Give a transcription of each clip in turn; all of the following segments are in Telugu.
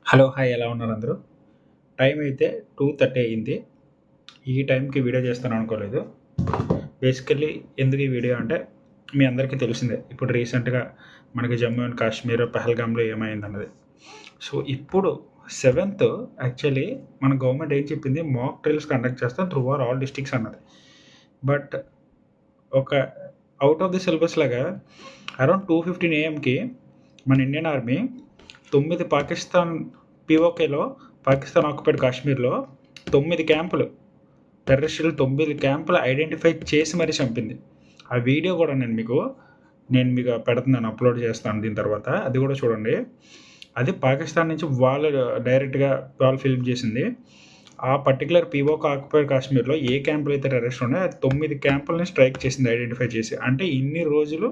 హలో! హాయ్ ఎలా ఉన్నారు అందరూ? టైం అయితే 2:30 అయింది. ఈ టైంకి వీడియో చేస్తాను అనుకోలేదు. బేసికల్లీ ఎందుకు ఈ వీడియో అంటే మీ అందరికీ తెలిసిందే. ఇప్పుడు రీసెంట్‌గా మనకి జమ్మూ అండ్ కాశ్మీర్ పహల్గామ్‌లో ఏమైందన్నది. సో, ఇప్పుడు సెవెంత్ యాక్చువల్లీ మన గవర్నమెంట్ ఏం చెప్పింది మాక్ డ్రిల్స్ కండక్ట్ చేస్తాం త్రూ ఆల్ డిస్ట్రిక్ట్స్ అన్నది. బట్ ఒక ఔట్ ఆఫ్ ది సిలబస్ లాగా అరౌండ్ 2:15 ఏఎంకి మన ఇండియన్ ఆర్మీ 9 పాకిస్తాన్ పీఓకేలో పాకిస్తాన్ ఆక్యుపైడ్ కాశ్మీర్‌లో 9 క్యాంపులు టెర్రరిస్టులు 9 క్యాంపులు ఐడెంటిఫై చేసి మరీ చంపింది. ఆ వీడియో కూడా నేను మీకు పెడుతున్నాను. అప్లోడ్ చేస్తాను దీని తర్వాత. అది కూడా చూడండి. అది పాకిస్తాన్ నుంచి వాళ్ళు డైరెక్ట్‌గా వాళ్ళు ఫిల్మ్ చేసింది. ఆ పర్టిక్యులర్ పీఓకే ఆక్యుపైడ్ కాశ్మీర్‌లో ఏ క్యాంపులు అయితే టెర్రరిస్టులు ఉన్నాయో 9 క్యాంపులని స్ట్రైక్ చేసింది ఐడెంటిఫై చేసి. అంటే ఇన్ని రోజులు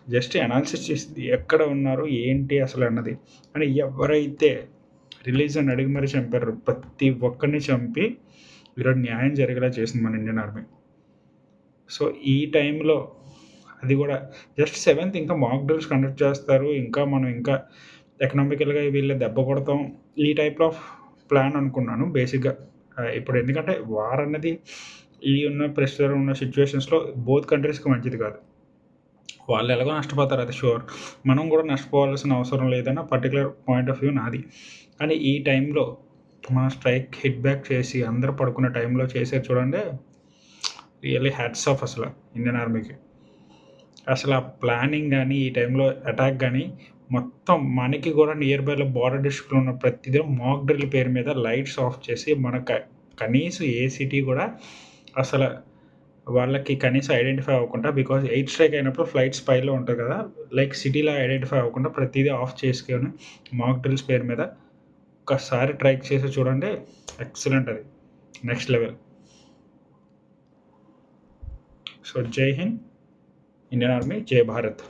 జస్ట్ అనాలిసిస్ చేసింది. ఎక్కడ ఉన్నారు? ఏంటి అసలు అన్నది. అని ఎవరైతే రిలీజన్ అడిగి మరీ చంపారో ప్రతి ఒక్కరిని చంపి ఈరోజు న్యాయం జరిగేలా చేసింది మన ఇండియన్ ఆర్మీ. సో, ఈ టైంలో అది కూడా జస్ట్ సెవెంత్ ఇంకా మాక్ డ్రిల్స్ కండక్ట్ చేస్తారు. మనం ఇంకా ఎకనామికల్‌గా వీళ్ళు దెబ్బ కొడతాం. ఈ టైప్‌లో ఆఫ్ ప్లాన్ అనుకున్నాను బేసిక్‌గా. ఇప్పుడు ఎందుకంటే వార్ అన్నది ప్రస్తుతం ఉన్న సిట్యుయేషన్స్‌లో బోత్ కంట్రీస్‌కి మంచిది కాదు. వాళ్ళు ఎలాగో నష్టపోతారు అది షూర్. మనం కూడా నష్టపోవాల్సిన అవసరం లేదన్న పర్టిక్యులర్ పాయింట్ ఆఫ్ వ్యూ నాది. కానీ ఈ టైంలో మన స్ట్రైక్ హిట్ బ్యాక్ చేసి అందరూ పడుకున్న టైంలో చేశారు చూడండి. రియల్లీ హ్యాట్స్ ఆఫ్ అసలు ఇండియన్ ఆర్మీకి. అసలు ఆ ప్లానింగ్ గానీ, ఈ టైంలో అటాక్ గానీ మొత్తం మనకి కూడా నియర్ బైలో బార్డర్ డిస్ట్రిక్ట్‌లో ఉన్న ప్రతిదీ మాక్ డ్రిల్ పేరు మీద లైట్స్ ఆఫ్ చేసి కనీసం ఏ సిటీ కూడా అసల వాళ్ళకి కనీసం ఐడెంటిఫై అవ్వకుండా బికాజ్ ఎయిర్ స్ట్రైక్ అయినప్పుడు ఫ్లైట్ స్పైలో ఉంటది కదా! లైక్ సిటీలో ఐడెంటిఫై అవ్వకుండా ప్రతీదీ ఆఫ్ చేసుకొని మాక్ డ్రిల్స్ పేరు మీద ఒక్కసారి ట్రై చేసి చూడండి. ఎక్సలెంట్ అది. Next level. సో, జై హింద్, ఇండియన్ ఆర్మీ, జై భారత్.